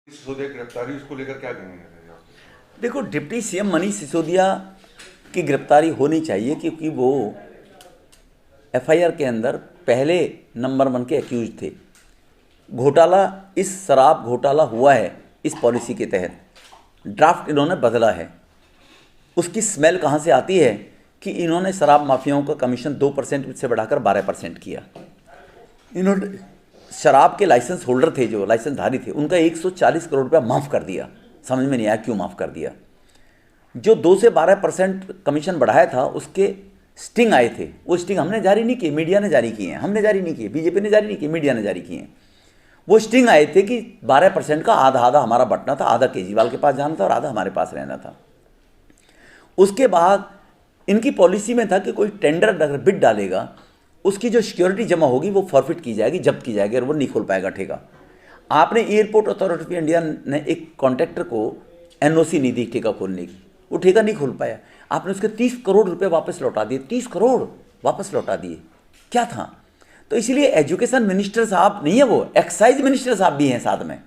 सिसोदिया गिरफ्तारी, उसको लेकर क्या कहेंगे? देखो, डिप्टी सीएम मनीष सिसोदिया की गिरफ्तारी होनी चाहिए क्योंकि वो एफआईआर के अंदर पहले नंबर 1 के एक्यूज थे। घोटाला, इस शराब घोटाला हुआ है इस पॉलिसी के तहत, ड्राफ्ट इन्होंने बदला है। उसकी स्मेल कहाँ से आती है कि इन्होंने शराब माफियाओं का कमीशन 2% से बढ़ाकर 12% किया। इन्होंने शराब के लाइसेंस होल्डर थे, जो लाइसेंसधारी थे, उनका 140 करोड़ रुपया माफ़ कर दिया। समझ में नहीं आया क्यों माफ़ कर दिया। जो 2 से 12% कमीशन बढ़ाया था उसके स्टिंग आए थे, वो स्टिंग हमने जारी नहीं किए, मीडिया ने जारी किए हैं। हमने जारी नहीं किए, बीजेपी ने जारी नहीं किए, मीडिया ने जारी किए हैं। वो स्टिंग आए थे कि 12% का आधा आधा हमारा बंटना था, आधा केजरीवाल के पास जाना था और आधा हमारे पास रहना था। उसके बाद इनकी पॉलिसी में था कि कोई टेंडर अगर बिड डालेगा, उसकी जो सिक्योरिटी जमा होगी वो फॉरफिट की जाएगी, जब्त की जाएगी और वो नहीं खोल पाएगा ठेका। आपने एयरपोर्ट अथॉरिटी ऑफ इंडिया ने एक कॉन्ट्रैक्टर को एनओसी नहीं दी ठेका खोलने की, वो ठेका नहीं खोल पाया। आपने उसके 30 करोड़ रुपए वापस लौटा दिए, 30 करोड़ वापस लौटा दिए। क्या था? तो इसलिए एजुकेशन मिनिस्टर साहब नहीं है वो, एक्साइज मिनिस्टर साहब भी हैं साथ में।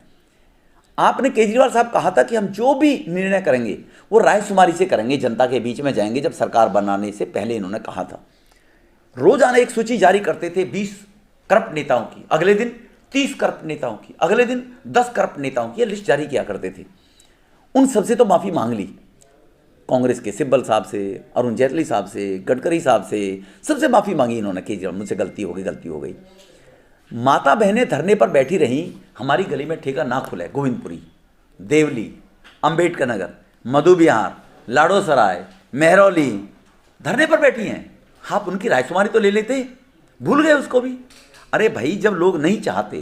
आपने केजरीवाल साहब कहा था कि हम जो भी निर्णय करेंगे वो रायशुमारी से करेंगे, जनता के बीच में जाएंगे। जब सरकार बनाने से पहले इन्होंने कहा था। रोजाना एक सूची जारी करते थे 20 करप्ट नेताओं की, अगले दिन 30 करप्ट नेताओं की, अगले दिन 10 करप्ट नेताओं की, ये लिस्ट जारी किया करते थे। उन सबसे तो माफ़ी मांग ली, कांग्रेस के सिब्बल साहब से, अरुण जेटली साहब से, गडकरी साहब से, सबसे माफ़ी मांगी इन्होंने। केजरीवाल, मुझसे गलती हो गई, गलती हो गई। माता बहनें धरने पर बैठी रहीं, हमारी गली में ठेका ना खुले। गोविंदपुरी, देवली, अंबेडकर नगर, मधु विहार, लाड़ोसराय, मेहरौली धरने पर बैठी हैं। आप उनकी रायशुमारी तो ले लेते, भूल गए उसको भी। अरे भाई, जब लोग नहीं चाहते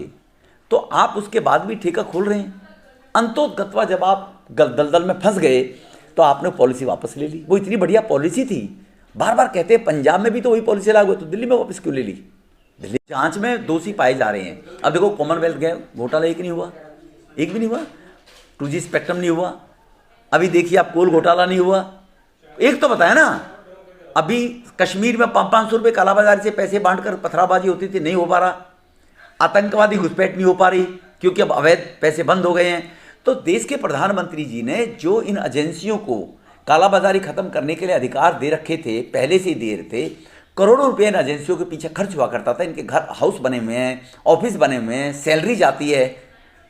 तो आप उसके बाद भी ठेका खोल रहे हैं। अंतोगत्वा जब आप दलदल में फंस गए तो आपने पॉलिसी वापस ले ली। वो इतनी बढ़िया पॉलिसी थी, बार बार कहते हैं पंजाब में भी तो वही पॉलिसी लागू है, तो दिल्ली में वापस क्यों ले ली? दिल्ली जांच में दोषी पाए जा रहे हैं। अब देखो, कॉमनवेल्थ गए, घोटाला एक नहीं हुआ, एक भी नहीं हुआ। 2G स्पेक्ट्रम नहीं हुआ। अभी देखिए आप, कोल घोटाला नहीं हुआ। एक तो बताया ना, अभी कश्मीर में 500 रुपये कालाबाजारी से पैसे बांटकर पथराबाजी होती थी, नहीं हो पा रहा। आतंकवादी घुसपैठ नहीं हो पा रही क्योंकि अब अवैध पैसे बंद हो गए हैं। तो देश के प्रधानमंत्री जी ने जो इन एजेंसियों को कालाबाजारी खत्म करने के लिए अधिकार दे रखे थे, पहले से ही दे रहे थे। करोड़ों रुपए इन एजेंसियों के पीछे खर्च हुआ करता था। इनके घर हाउस बने हुए हैं, ऑफिस बने हुए हैं, सैलरी जाती है।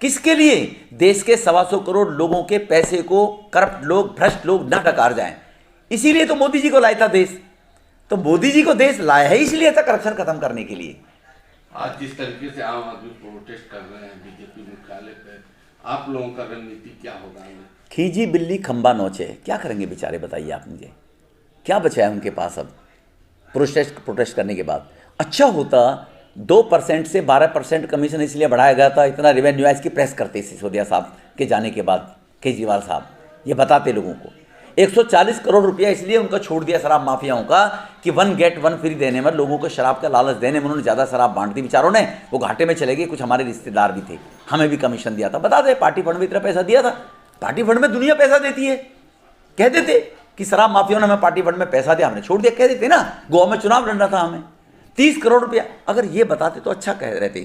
किसके लिए? देश के 125 करोड़ लोगों के पैसे को करप्ट लोग, भ्रष्ट लोग न डकार जाएं। इसीलिए तो मोदी जी को लाया था देश। तो मोदी जी को देश लाया है इसलिए था, करप्शन खत्म करने के लिए। आज जिस तरीके से आम आदमी प्रोटेस्ट कर रहे हैं बीजेपी मुख्यालय पे, आप लोगों का रणनीति क्या होगा? खींची बिल्ली खंबा नोचे, क्या करेंगे बेचारे, बताइए आप मुझे। क्या बचा है उनके पास अब प्रोटेस्ट करने के बाद? अच्छा होता 2% से 12% कमीशन इसलिए बढ़ाया गया था, इतना रेवेन्यू है, इसकी प्रेस करते सिसोदिया साहब के जाने के बाद। केजरीवाल साहब ये बताते लोगों को 140 करोड़ रुपया इसलिए उनका छोड़ दिया शराब माफियाओं का कि 1 गेट 1 फ्री देने में, लोगों को शराब का लालच देने में उन्होंने ज़्यादा शराब बांट दी। बेचारों ने, वो घाटे में चले गए। कुछ हमारे रिश्तेदार भी थे, हमें भी कमीशन दिया था। बता दे, पार्टी फंड में इतना पैसा दिया था। पार्टी फंड में दुनिया पैसा देती है। कह देते कि शराब माफियाओं ने हमें पार्टी फंड में पैसा दिया, हमने छोड़ दिया। कह देते ना, गोवा में चुनाव लड़ना था हमें, 30 करोड़ रुपया। अगर ये बताते तो अच्छा कह रहे थे।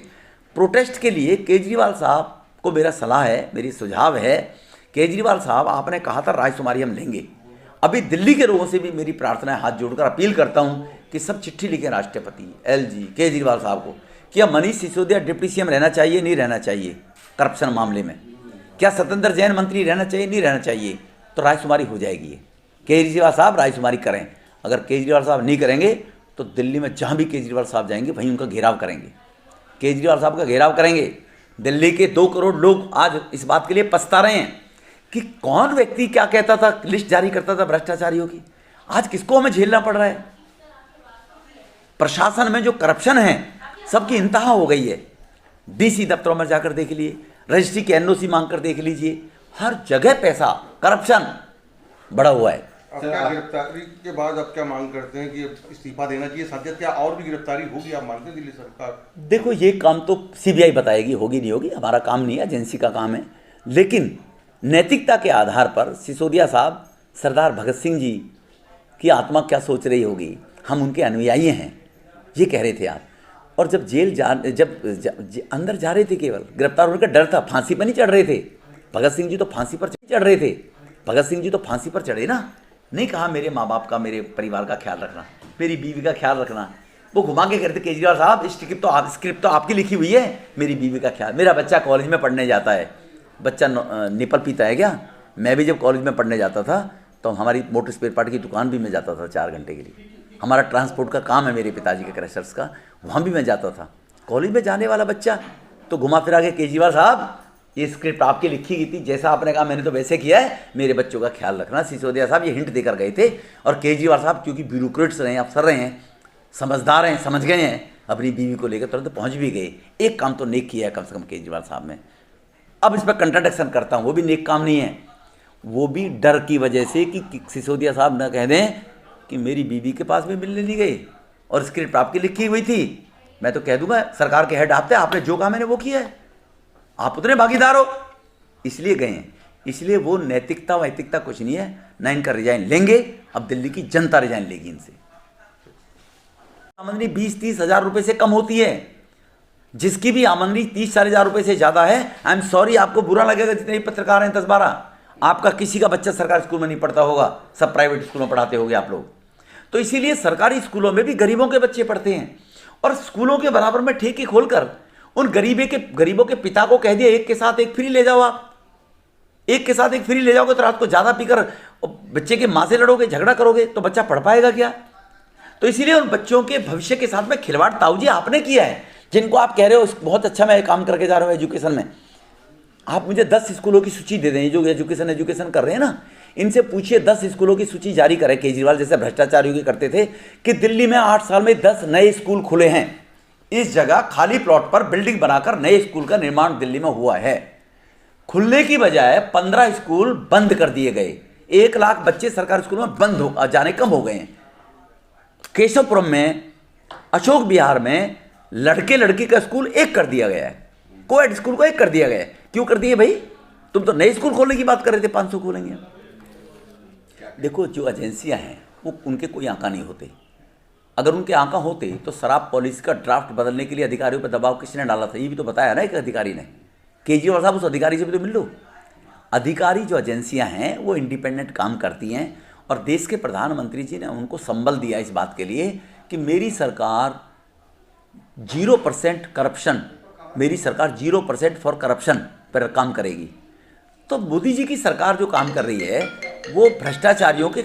प्रोटेस्ट के लिए केजरीवाल साहब को मेरा सलाह है, मेरी सुझाव है, केजरीवाल साहब आपने कहा था रायशुमारी हम लेंगे। अभी दिल्ली के लोगों से भी मेरी प्रार्थना है, हाथ जोड़कर अपील करता हूं कि सब चिट्ठी लिखें राष्ट्रपति एलजी केजरीवाल साहब को, क्या मनीष सिसोदिया डिप्टी सीएम रहना चाहिए, नहीं रहना चाहिए करप्शन मामले में? क्या सत्येंद्र जैन मंत्री रहना चाहिए, नहीं रहना चाहिए? तो रायशुमारी हो जाएगी। ये केजरीवाल साहब रायशुमारी करें। अगर केजरीवाल साहब नहीं करेंगे तो दिल्ली में जहाँ भी केजरीवाल साहब जाएंगे वहीं उनका घेराव करेंगे। केजरीवाल साहब का घेराव करेंगे। दिल्ली के 2 करोड़ लोग आज इस बात के लिए पछता रहे हैं कि कौन व्यक्ति क्या कहता था, लिस्ट जारी करता था भ्रष्टाचारियों की। आज किसको हमें झेलना पड़ रहा है? प्रशासन में जो करप्शन है सबकी इंतहा हो गई है। डीसी दफ्तरों में जाकर देख लीजिए, रजिस्ट्री की एनओसी मांग कर देख लीजिए, हर जगह पैसा, करप्शन बढ़ा हुआ है। अब क्या गिरफ्तारी के बाद अब क्या मांग करते हैं कि इस्तीफा देना चाहिए? साथ क्या और भी गिरफ्तारी होगी आप मानते हैं दिल्ली सरकार? देखो, ये काम तो सीबीआई बताएगी, होगी नहीं होगी, हमारा काम नहीं है, एजेंसी का काम है। लेकिन नैतिकता के आधार पर सिसोदिया साहब सरदार भगत सिंह जी की आत्मा क्या सोच रही होगी, हम उनके अनुयायी हैं, ये कह रहे थे आप। और जब जेल अंदर जा रहे थे, केवल गिरफ्तार होने का डर था, फांसी पर नहीं चढ़ रहे थे। भगत सिंह जी तो फांसी पर चढ़ रहे थे, भगत सिंह जी तो फांसी पर चढ़े ना, नहीं कहा मेरे माँ बाप का, मेरे परिवार का ख्याल रखना, मेरी बीवी का ख्याल रखना। वो घुमा के कहते केजरीवाल साहब स्क्रिप्ट तो आपकी लिखी हुई है, मेरी बीवी का ख्याल, मेरा बच्चा कॉलेज में पढ़ने जाता है, बच्चा निपल पीता है क्या? मैं भी जब कॉलेज में पढ़ने जाता था तो हमारी मोटर स्पेयर पार्ट की दुकान भी मैं जाता था 4 घंटे के लिए, हमारा ट्रांसपोर्ट का काम है मेरे पिताजी के क्रशर्स का, वहाँ भी मैं जाता था। कॉलेज में जाने वाला बच्चा तो घुमा फिरा के केजरीवाल साहब ये स्क्रिप्ट आपकी लिखी गई थी, जैसा आपने कहा मैंने तो वैसे किया है, मेरे बच्चों का ख्याल रखना। सिसोदिया साहब ये हिंट देकर गए थे। और केजरीवाल साहब क्योंकि ब्यूरोक्रेट्स रहे हैं, अफसर रहे हैं, समझदार हैं, समझ गए हैं, अपनी बीवी को लेकर तुरंत पहुँच भी गए। एक काम तो नेक किया है कम से कम केजरीवाल साहब ने। अब इस पर कंट्राडिक्शन करता हूँ, वो भी नेक काम नहीं है, वो भी डर की वजह से कि सिसोदिया साहब न कह दें कि मेरी बीवी के पास भी मिलने नहीं गई और स्क्रिप्ट आपकी लिखी हुई थी। मैं तो कह दूंगा सरकार के हेड आप थे, आपने जो कहा मैंने वो किया है, आप उतने भागीदार हो, इसलिए गए हैं। इसलिए वो नैतिकता वैतिकता कुछ नहीं है, ना इनका रिजाइन लेंगे। अब दिल्ली की जनता रिजाइन लेगी इनसे। आमदनी 20-30 हज़ार रुपये से कम होती है, जिसकी भी आमदनी 30-40 हज़ार रुपये से ज़्यादा है, आई एम सॉरी, आपको बुरा लगेगा जितने भी पत्रकार हैं 10-12, आपका किसी का बच्चा सरकारी स्कूल में नहीं पढ़ता होगा, सब प्राइवेट स्कूल में पढ़ाते होगे आप लोग। तो इसीलिए सरकारी स्कूलों में भी गरीबों के बच्चे पढ़ते हैं, और स्कूलों के बराबर में ठेके खोलकर उन गरीबों के पिता को कह दिया एक के साथ एक फ्री ले जाओ। आप एक के साथ एक फ्री ले जाओगे तो रात को ज़्यादा पीकर बच्चे के माँ से लड़ोगे, झगड़ा करोगे, तो बच्चा पढ़ पाएगा क्या? तो इसीलिए उन बच्चों के भविष्य के साथ में खिलवाड़ ताऊ जी आपने किया है, जिनको आप कह रहे हो बहुत अच्छा मैं काम करके जा रहा हूँ एजुकेशन में। आप मुझे 10 स्कूलों की सूची दे दें, जो एजुकेशन कर रहे हैं ना, इनसे पूछिए 10 स्कूलों की सूची जारी करें। केजरीवाल जैसे भ्रष्टाचारियों की करते थे कि दिल्ली में 8 साल में 10 नए स्कूल खुले हैं, इस जगह खाली प्लॉट पर बिल्डिंग बनाकर नए स्कूल का निर्माण दिल्ली में हुआ है। खुलने की बजाय 15 स्कूल बंद कर दिए गए, 1 लाख बच्चे सरकारी स्कूल में बंद हो जाने कम हो गए हैं। केशवपुरम में, अशोक विहार में लड़के लड़की का स्कूल एक कर दिया गया है, कोएड स्कूल को एक कर दिया गया है। क्यों कर दिए भाई? तुम तो नए स्कूल खोलने की बात कर रहे थे, 500 खोलेंगे। देखो जो एजेंसियां हैं वो उनके कोई आंका नहीं होते। अगर उनके आंका होते तो शराब पॉलिसी का ड्राफ्ट बदलने के लिए अधिकारियों पर दबाव किसने डाला था? ये भी तो बताया ना एक अधिकारी ने। केजरीवाल साहब उस अधिकारी से भी तो मिल लो। अधिकारी जो एजेंसियां हैं वो इंडिपेंडेंट काम करती हैं, और देश के प्रधानमंत्री जी ने उनको संबल दिया इस बात के लिए कि मेरी सरकार 0% करप्शन, मेरी सरकार 0% फॉर करप्शन पर काम करेगी। तो मोदी जी की सरकार जो काम कर रही है वो भ्रष्टाचारियों के